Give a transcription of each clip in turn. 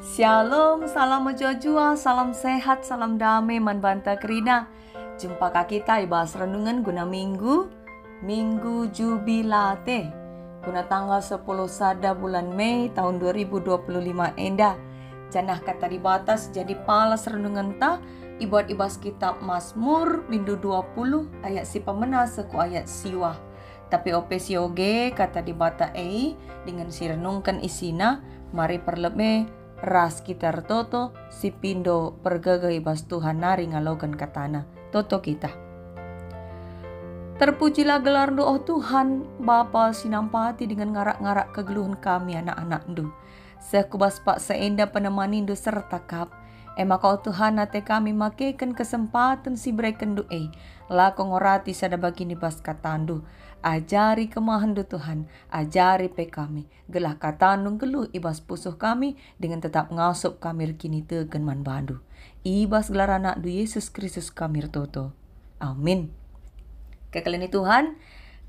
Shalom, salam mojojua, salam sehat, salam damai, manbanta kerina. Jumpa kita ibas renungan guna Minggu Jubilate. Guna tanggal 10 sada bulan Mei tahun 2025 enda. Janah kata dibatas jadi palas renungan ta ibuat ibas kitab Mazmur bindu 20 ayat si pemena seku ayat siwah. Tapi opesioge kata dibata dengan si renungkan isina mari perlebe ras kita toto si pindo pergagai bas Tuhan nari ngalogan katana toto kita. Terpujilah gelar doa Tuhan Bapa sinampati dengan ngarak-ngarak kegeluhan kami anak-anak ndu. Sekubas pak seenda penemani ndu serta kap. Maka Tuhan nate kami makekan kesempatan si breken du lako ngorati sada bagini bas katandu. Ajari kemahan du Tuhan, ajari pe kami. Gelah katandung geluh ibas pusuh kami dengan tetap ngasup kami kini tegen man bandu. Ibas gelar anak du Yesus Kristus kami toto. Amin. Kekalini Tuhan,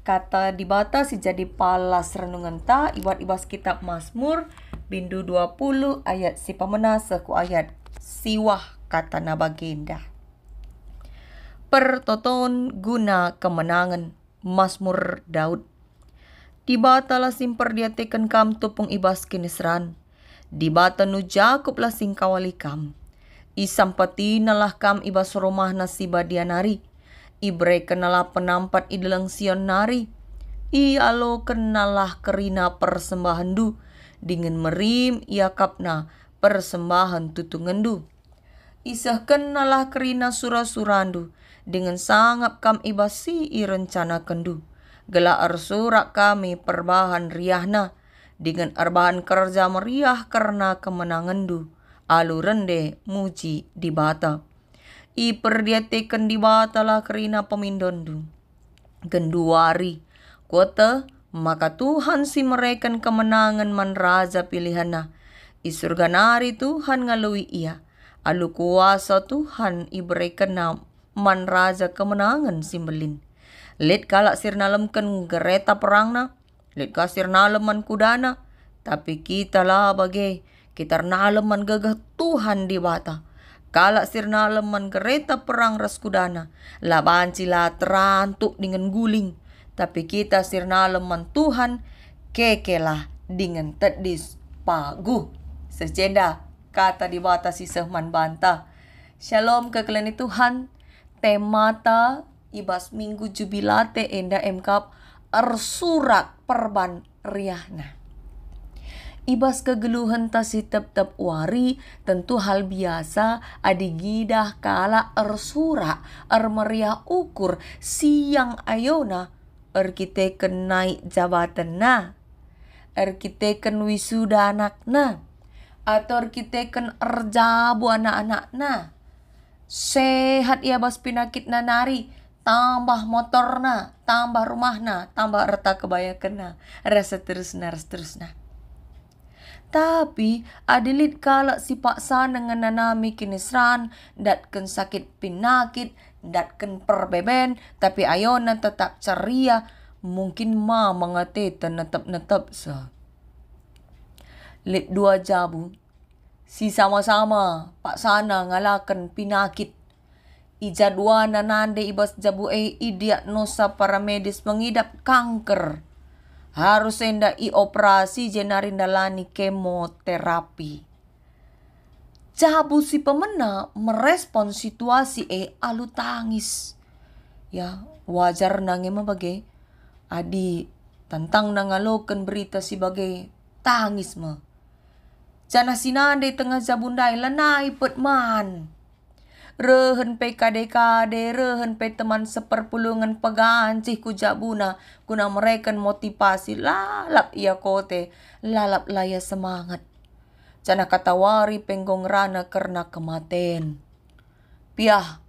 kata dibatas jadi palas renungan ta ibat ibas kitab Mazmur bindu 20 ayat si pemena seku ayat siwah kata nabagenda. Pertoton guna kemenangan Mazmur Daud. Dibata la simper diatekan kam tupung ibas kinisran. Dibata nu Jakob la sing kawali kam. Isampati nalah kam ibas rumah nasiba dianari. Ibre kenalah penampat idalang Sion nari. I alo kenalah kerina persembahan du. Dengan merim ia kapna persembahan tutungendu. Isah kenalah kerina surah-surandu. Dengan sangat kam ibasi i rencana kendu. Gela arsurak kami perbahan riahna. Dengan arbahan kerja meriah karena kemenangandu. Alu rende muji dibata. I perdiatekan dibata lah kerina pemindondu. Genduari kota maka Tuhan si merekan kemenangan man raja pilihana. I surga nari Tuhan ngalui ia. Alu kuasa Tuhan iberikan man raja kemenangan simbelin. Let kalak sirnalemkan gereta perangna. Let kasir naleman kudana. Tapi kita lah bagai. Kita naleman gagah Tuhan di bata. Kalak sirnaleman gereta perang ras kudana. Labanci lah terantuk dengan guling. Tapi kita sirnaleman Tuhan. Kekelah dengan tedis pagu. Sejenda kata di bata si sehman banta. Shalom kekelani Tuhan. Temata ibas Minggu Jubilate enda emkap arsurak perban riahna. Ibas kegeluhan ta si tep-tep wari tentu hal biasa adigidah kala arsurak meriah ukur siang ayona erkiteken naik jabatan na erkiteken wisuda anak na atau erkiteken erjabu anak-anak na. Sehat ia bas pinakit na nari. Tambah motor na, tambah rumah na, tambah erta kebaya kena. Rasa terusna. Tapi adilit kalak si paksa dengan nanami kinisran. Datken sakit pinakit, datken perbeben. Tapi ayona tetap ceria. Mungkin ma mengateta netep sa. Lit dua jabu. Si sama-sama pak sana ngalakan pinakit. Ijadwana nande ibas jabu diagnosa para medis mengidap kanker. Harus enda operasi jenarindalani kemoterapi. Jabu si pemena merespon situasi alu tangis. Ya wajar nange bagai. Adi tentang nangalokan berita si bagai tangis ma. Jana sinande tengah jabundai lanai petman. Rehen pe kade-kade, rehen pe teman seperpulungan pegancih ku jabuna. Kuna mereka motivasi lalap ia kote, lalap laya semangat. Jana katawari penggong rana karena kematen. Piah,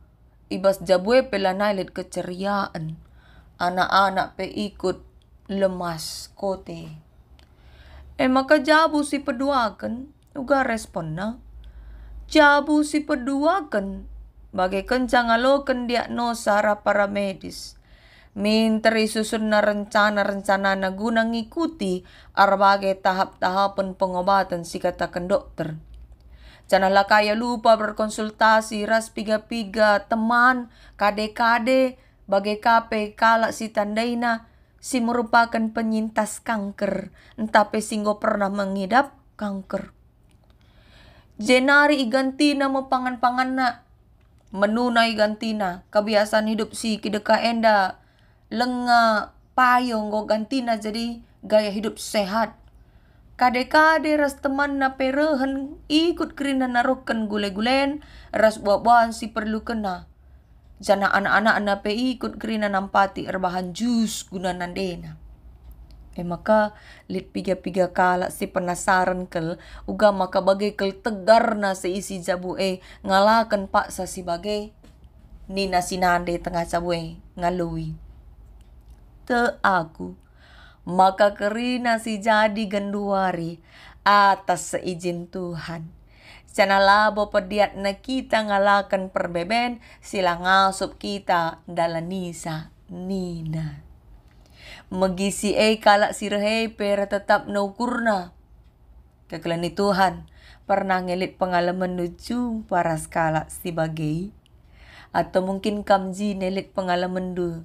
ibas jabue pe lanai let keceriaan. Anak-anak pe ikut lemas kote. Maka jabu si peduakan, uga respon na. Jabu si peduakan, bagai kencang alokan diagnosa para medis. Minteri susun na rencana na guna ngikuti arbagai tahap-tahapan pengobatan si katakan dokter. Janganlah kaya lupa berkonsultasi ras piga-piga teman, kade-kade, bagai kape kalak si tandaina, si merupakan penyintas kanker, entah singgo pernah mengidap kanker. Jenari igantina mo pangan-pangan na, menunai gantina, kebiasaan hidup si kideka enda, lenga payung go gantina jadi gaya hidup sehat. Kade-kade ras teman na perehen ikut kerina narukan gule-gulen ras buah-buahan si perlu kena. Jana anak-anak na pe ikut kerina nampati erbahan jus guna nandena. Maka lit piga-piga kala si penasaran kel uga maka bagai kel tegar na seisi jabu ngalakan paksa si bagai nina sinande tengah jabu ngalui. Te aku maka kerina si jadi genduari atas seizin Tuhan. Sana labo pediat na kita ngalakan perbeben sila ngasup kita dalam nisa nina. Megisi kalak sirhei pera tetap naukurna. Kekelani Tuhan pernah ngelit pengalaman nuju para skala si bagai. Atau mungkin kamji nelit pengalaman du.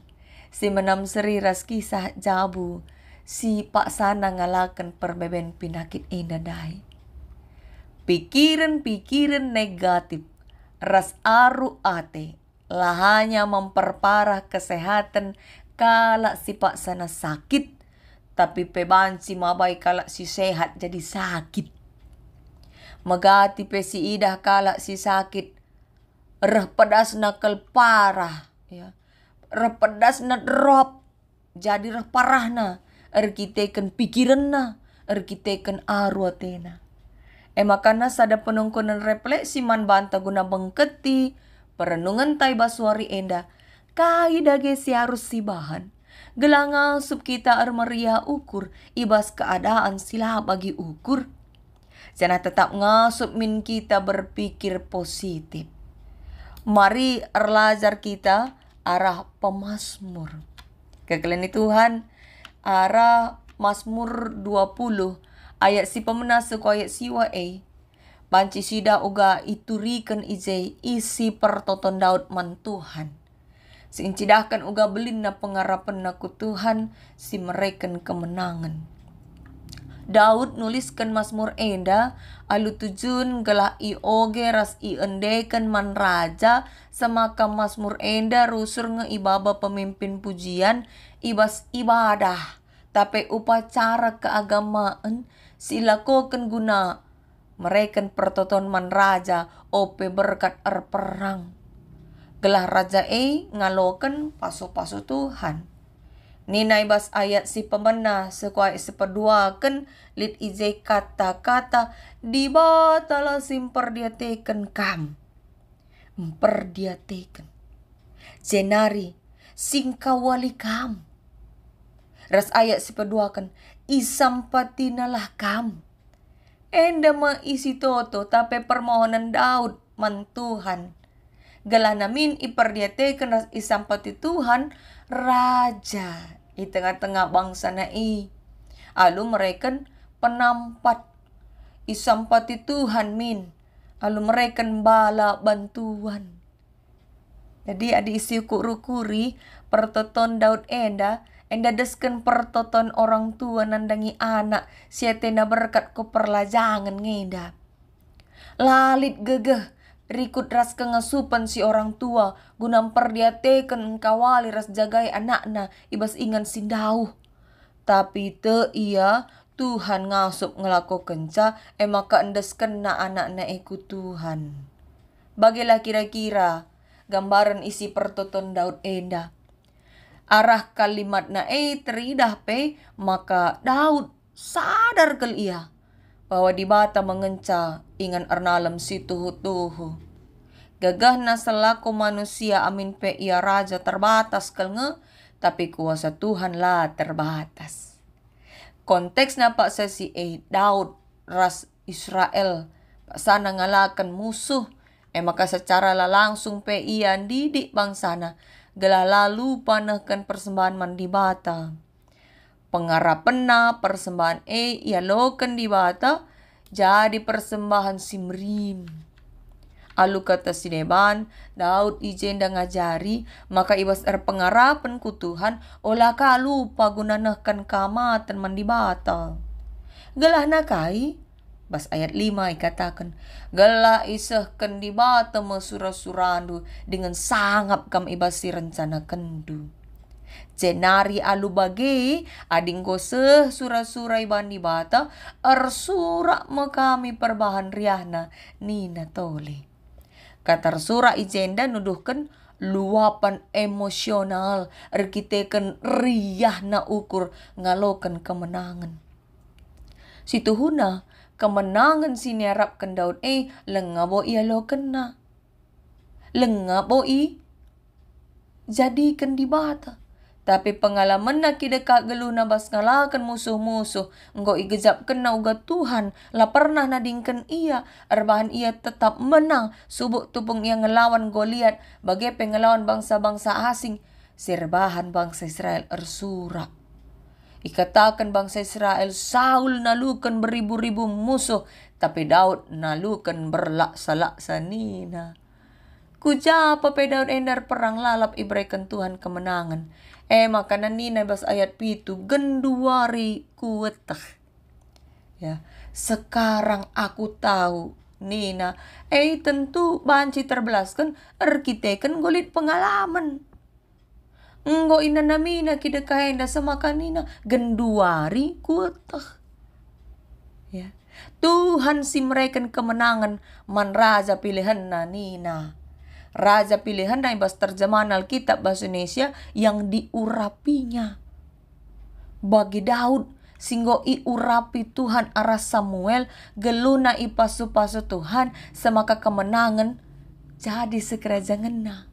Si menam seri ras kisah jabu. Si pak sana ngalakan perbeben penyakit indadai. Pikiran-pikiran negatif ras aru ate lahanya memperparah kesehatan kalak si pak sana sakit, tapi pebanci mabai kalak si sehat jadi sakit. Megati pe si idah kalak si sakit, reh pedas nakal parah, ya. Reh pedas na drop, jadi reh parah na, erkiteken pikiran na, erkiteken arwatena. Makana sada penungkunan refleksi man banta guna bengketi, perenungan tai baswari enda, kai dage si harus si bahan. Gelanga sup kita armeria ukur, ibas keadaan sila bagi ukur. Jangan tetap ngasup min kita berpikir positif. Mari erlajar kita arah pemazmur. Kekelani Tuhan arah Mazmur 20 ayat si pemenang suku ayat siwa banci sida uga iturikan isi pertoton Daud man Tuhan. Singcidahkan uga belin na pengarapan na ku Tuhan si mereken kemenangan. Daud nuliskan Mazmur enda alu tujun gelah oge ras endekan man raja semaka Mazmur enda rusur ibaba pemimpin pujian ibas ibadah. Tapi upacara keagamaan silakokan guna mereka pertoton man raja ope berkat perang. Gelah raja ngalokan paso-paso Tuhan. Nina ibas ayat si pemena sekuai seperduakan lit ije kata-kata dibatala simperdiateken kam. Memperdiateken. Jenari singkawali kam. Ras ayat si perduakan isampatinalah kam. Enda isi toto tapi permohonan Daud man Tuhan. Galah namin iperdiatekan ras isampati Tuhan raja di tengah-tengah bangsa na alu mereka penampat isampati Tuhan min. Alu mereka bala bantuan. Jadi ada isi kurukuri pertoton Daud enda desken pertoton orang tua nandangi anak siatena berkat ko perlajangan ngenda. Lalit gegeh rikut ras kengasupan si orang tua guna perdiatekan kawali ras jagai anakna ibas ingan sindau. Tapi te iya Tuhan ngasup ngelako kenca maka endesken na anakna ku Tuhan. Bagilah kira-kira gambaran isi pertoton Daud enda. Arah kalimat na teridah pe maka Daud sadar kel ia bahwa di bata mengenca ingan arnalam si tuhu-tuhu. Gagah na selaku manusia amin pe ia raja terbatas kel tapi kuasa Tuhan lah terbatas. Konteks na pak sesi Daud ras Israel sana ngalakan musuh maka secara langsung pe ia didik bangsana gelah lalu panahkan persembahan mandi bata. Pengarapan na persembahan ia lokan di bata jadi persembahan simrim. Alu kata sineban, Daud ijen da ngajari, maka ibas pengarapan ku Tuhan, olah ka lupa gunanakan kamatan mandi batal. Gelah nakai, bas ayat 5 ikatakan, gelah isahkan di bata mesura-surandu, dengan sangap kam ibasi rencana kendu. Jenari alu bagi, ading goseh sura-surai bandi bata, sura kami perbahan riahna, nina tole. Katar sura ijenda nuduhkan luapan emosional erkiteken riyah na ukur ngalokan kemenangan. Situhuna kemenangan sinerapkan Daud lengabo ia lo kena. Lengabo jadikan di bata. Tapi pengalaman na kideka geluna bas ngalakan musuh-musuh. Engkau igejap kena uga Tuhan. La pernah nadingkan ia. Erbahan ia tetap menang. Subuk tupung ia ngelawan Goliat. Bagai pengelawan bangsa-bangsa asing. Serbahan bangsa Israel ersura. Ikatakan bangsa Israel, Saul nalukan beribu-ribu musuh. Tapi Daud nalukan berlaksa-laksa nina. Kujapa pe Daud endar perang lalap ibrekan Tuhan kemenangan. Makanan nina bas ayat pitu genduari kuetah. Ya, sekarang aku tahu nina. Tentu banci terbelaskan erkiteken golit pengalaman. Enggo ina namina kidekaenda semakan nina genduari kuetah. Ya, Tuhan si mereka kemenangan man raja pilihan na nina. Raja pilihan na ibas terjemahan Alkitab bahasa Indonesia yang diurapinya. Bagi Daud, singgo iurapi Tuhan arah Samuel, geluna ipasu-pasu Tuhan, semaka kemenangan jadi sekerajangan na.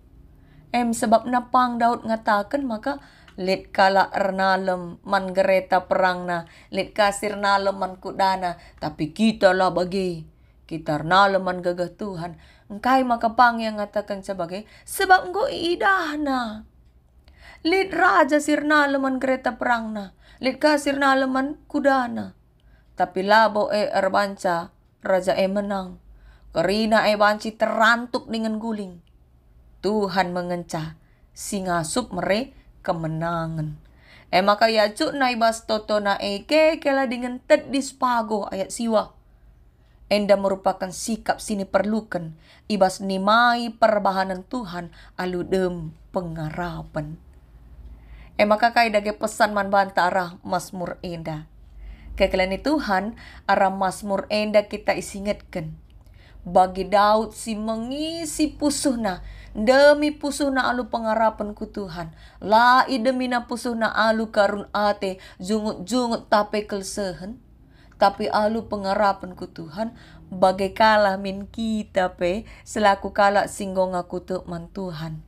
Sebab napang Daud ngatakan maka let kala ernalem man gereta perang na, let kasir nalem man kudana, tapi kita lah bagi kita ernalem man gagah Tuhan. Engkai makapang yang ngatakan sebagai sebab engkau idahna. Let raja sirna leman kereta perang na. Let kasir na leman kudana. Tapi labo erbanca raja menang. Karina banci terantuk dengan guling. Tuhan mengencah singasup mere kemenangan. Maka yajuk na ibas toto na kela dengan ted dispago ayat siwa. Enda merupakan sikap sini perlukan ibas nimai perbahanan Tuhan aludem pengarapan. Maka kaidage pesan man banta arah Mazmur enda. Kekelani Tuhan arah Mazmur enda kita isingatkan. Bagi Daud si mengisi pusuhna demi pusuhna alu pengarapan ku Tuhan. La idemina pusuhna alu karun ate jungut-jungut tape kelsehen. Tapi alu pengarapan ku Tuhan bagai kalah min kita pe selaku kala singgo ngakutuk man Tuhan.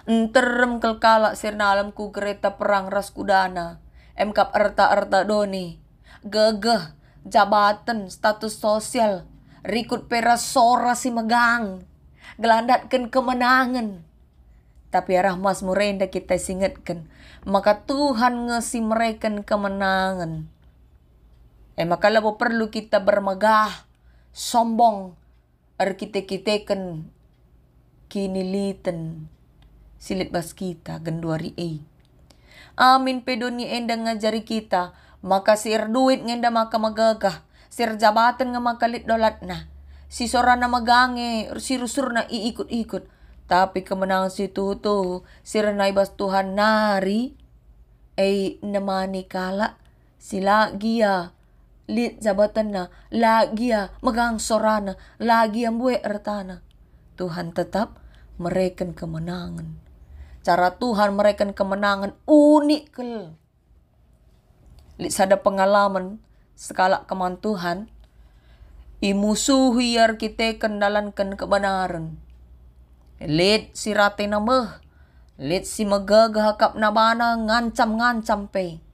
Enterem kel kala sirna alam ku kereta perang ras kudana. Kap erta-erta doni. Gegeh, jabatan, status sosial. Rikut peras sora si megang. Gelandatkan kemenangan. Tapi arah Mazmur enda kita singatkan. Maka Tuhan ngesi mereka kemenangan. Maka labo perlu kita bermegah, sombong, kita-kitakan kinilitan silit bas kita genduari Amin pedoni enda ngajari kita, maka sir duit ngenda maka magagah, sir jabatan nga makalit dolat na, si sorana magange, si rusur na iikot-ikot, tapi kemenangan si tuto, sir na ibas Tuhan nari, namani kala, sila gia, lit jabatan na, lagi magang sorana, lagi buwe ertana. Tuhan tetap mereken kemenangan. Cara Tuhan mereken kemenangan unik kel. Lit sada pengalaman sekala keman Tuhan, imusuhi ar kita kendalankan kebenaran. Lit si rate na meh, lit si magagah kap na bana ngancam-ngancam pe.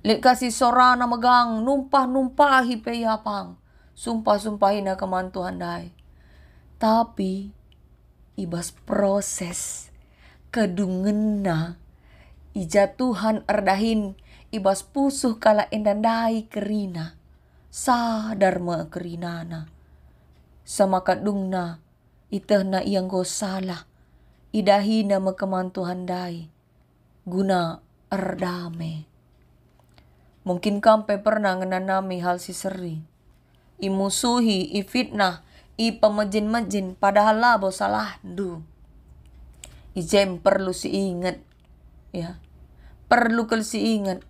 Lit kasi sorana magang numpah-numpahi pe yapang. Sumpah-sumpahi na kemantuhan dai. Tapi ibas proses kedungen na ija Tuhan erdahin ibas pusuh kala endandai kerina. sadar ma kerinana. Sama kadungna itah na iyang go salah. Idahina makamantuhan dai. Guna erdame. Mungkin kampe pernah ngenanami hal si seri. Imusuhi, ifitnah, ipamajin-majin padahal labo salah du. Ijem perlu si ingat. Ya. Perlu kal si ingat.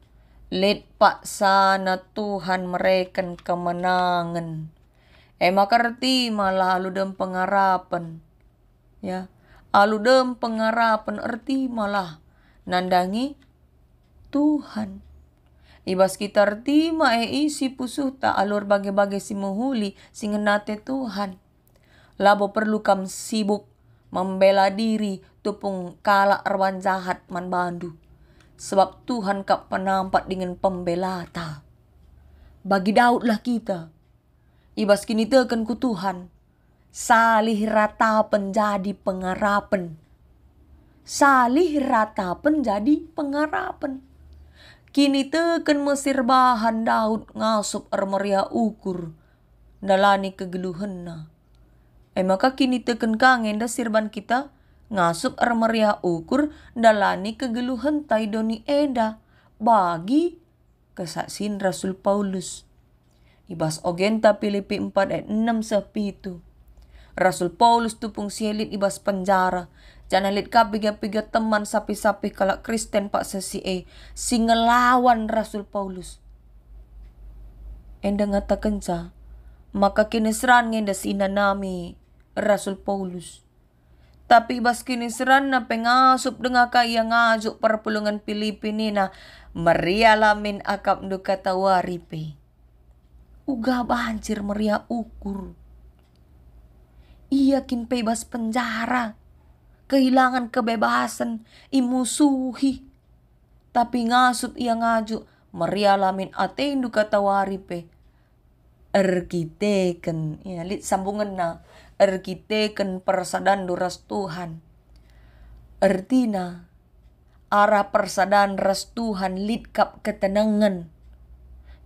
Let sana Tuhan mereken kemenangan. Makarti malah aludem pengarapan. Ya. Aludem pengarapan arti malah nandangi Tuhan. Ibas kita arti isi pusuta alur bagai-bagai si muhuli singenate Tuhan. Labo perlu kam sibuk membela diri tupung kala arwan jahat man bandu. Sebab Tuhan kap penampat dengan pembelata. Bagi Daud lah kita. Ibas kini tekan ku Tuhan. Salih rata penjadi pengarapan. Salih rata penjadi pengarapan. Kini tekan mesir bahan Daud ngasup armeria ukur. Dalani kegeluhenna. Maka kini tekan kangen da sirban kita. Ngasup armeria ukur dalani kegeluhan taidoni eda. Bagi kesaksin Rasul Paulus. Ibas ogenta Filipi 4 ayat 6 sepitu. Rasul Paulus tupung sielit ibas penjara. Jangan lit kapiga-piga teman sapi-sapi kalak Kristen pak sesi singelawan Rasul Paulus. Enda ngata kenca. Maka kinisran ngenda sinanami Rasul Paulus. Tapi ibas kinisran na pengasup denga kaya ngajuk perpulungan Filipinina. Merialamin akap duka tawaripe. Uga banjir meria ukur. Ia kin bebas penjara. Kehilangan kebebasan. Imusuhi. Tapi ngasup ia ngajuk. Merialamin atendu kata waripe. Erkiteken. Ya, lit sambungan na. Erkiteken persadan duras Tuhan. Ertina. Arah persadan ras Tuhan lit kap ketenangan.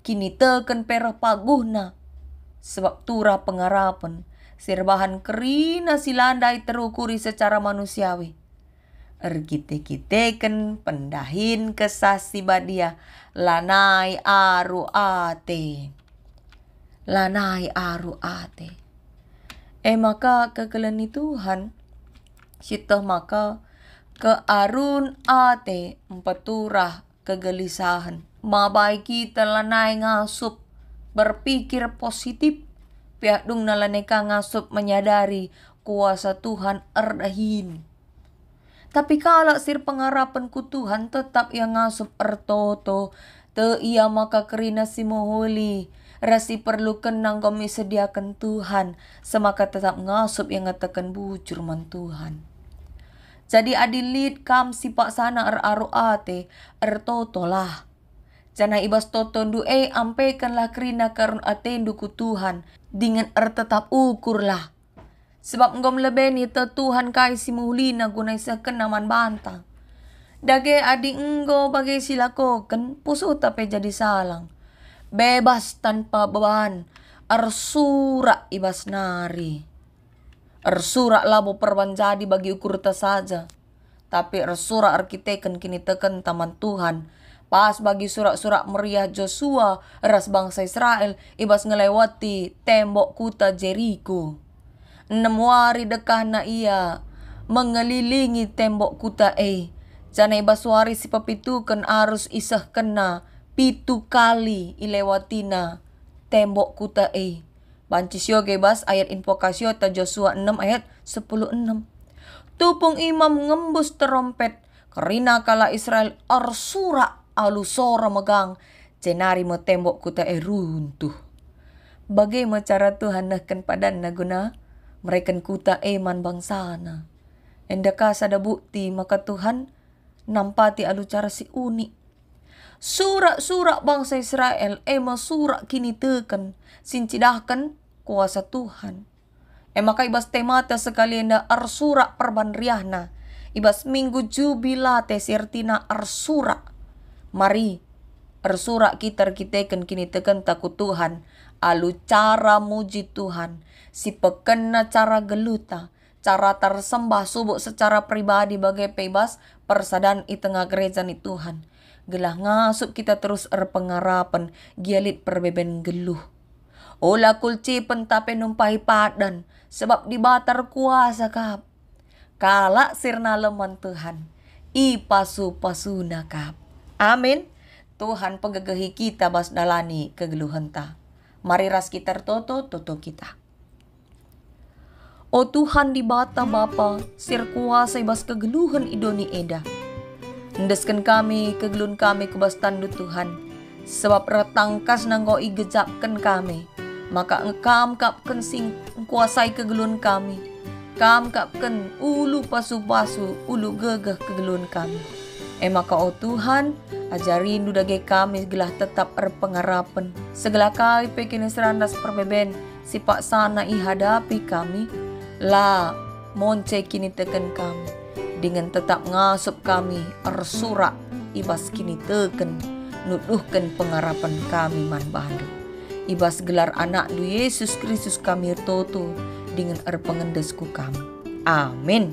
Kini teken perah paguhna. Sebab tura pengarapan. Sirbahan kerina silandai terukuri secara manusiawi. Erkite-kiteken pendahin kesasi badia. Lanai aru ate. Lanai aru ate. Maka kekelani Tuhan. Sitoh maka kearun ate empeturah kegelisahan. Mabai kita lanai ngasup. Berpikir positif. Pihak dung nalaneka ngasup menyadari kuasa Tuhan erdahin. Tapi kalau sir pengarapan ku Tuhan tetap yang ngasup ertoto. Te ia maka kerina si moholi. Rasi perlu kenang kami sediakan Tuhan. Semaka tetap ngasup yang ngatakan bujur man Tuhan. Jadi adilit kam si pak sana aru ate ertoto lah. Jana ibas totondu ampekanlah kerina karun atendu ku Tuhan. Dengan tetap ukurlah. Sebab ngom lebeni te Tuhan kai si muhlina gunai sekenaman bantang. Dage adi enggo bagai silakoken pusu tapi jadi salang. Bebas tanpa beban. Arsura ibas nari. Arsura labo perban jadi bagi ukur te saja. Tapi arsura arkiteken kini teken taman Tuhan. Pas bagi surak-surak meriah Joshua, ras bangsa Israel, ibas ngelewati tembok kuta Jericho. 6 hari dekah na ia, mengelilingi tembok kuta Jana ibas wari si papitukan arus isah kena, 7 kali ilewatina tembok kuta Bancis yoge bas ayat invokasio ta Joshua 6 ayat 10:6. Tupung imam ngembus terompet, kerina kala Israel arsura alusora megang cenari mo tembok kuta runtuh. Bagaimana cara Tuhan nakkan padan na guna mereka kuta man bangsana. Endaka sada bukti maka Tuhan nampati alu cara si unik. Surak-surak bangsa Israel surak kini teken sincidahkan kuasa Tuhan. Maka ibas temata sekali enda arsurak perban riahna. Ibas minggu jubilate sirtina arsurak. Mari, arsurak kita kini teken takut Tuhan. Alu cara muji Tuhan, si pekena cara geluta, cara tersembah subuk secara pribadi bagai bebas persadan i tengah gereja ni Tuhan. Gelah ngasup kita terus pengarapan gialit perbeben geluh. Ola kulci pentape numpai padan, sebab dibatar kuasa kap. Kala sirna leman Tuhan, i pasu-pasuna kap. Amin. Tuhan penggegehi kita bas dalani kegeluhan ta. Mari ras kita toto kita. O Tuhan di bata Bapa, sir kuasa ibas kegeluhan idoni eda. Ndeskan kami kegeluhan kami kebas tandu Tuhan, sebab retangkas nanggo igejapkan kami. Maka engkam kapken sing kuasai kegeluhan kami. Kam kapken ulu pasu-pasu, ulu gegeh kegeluhan kami. Maka o Tuhan, ajarin dudage kami gelah tetap pengarapan. Segala kali pekin serandas perbeben, sipak sana ihadapi kami. La monce kini teken kami, dengan tetap ngasup kami arsurak ibas kini teken nuduhkan pengarapan kami man bandu. Ibas gelar anak du Yesus Kristus kami toto dengan pengendesku kami. Amin.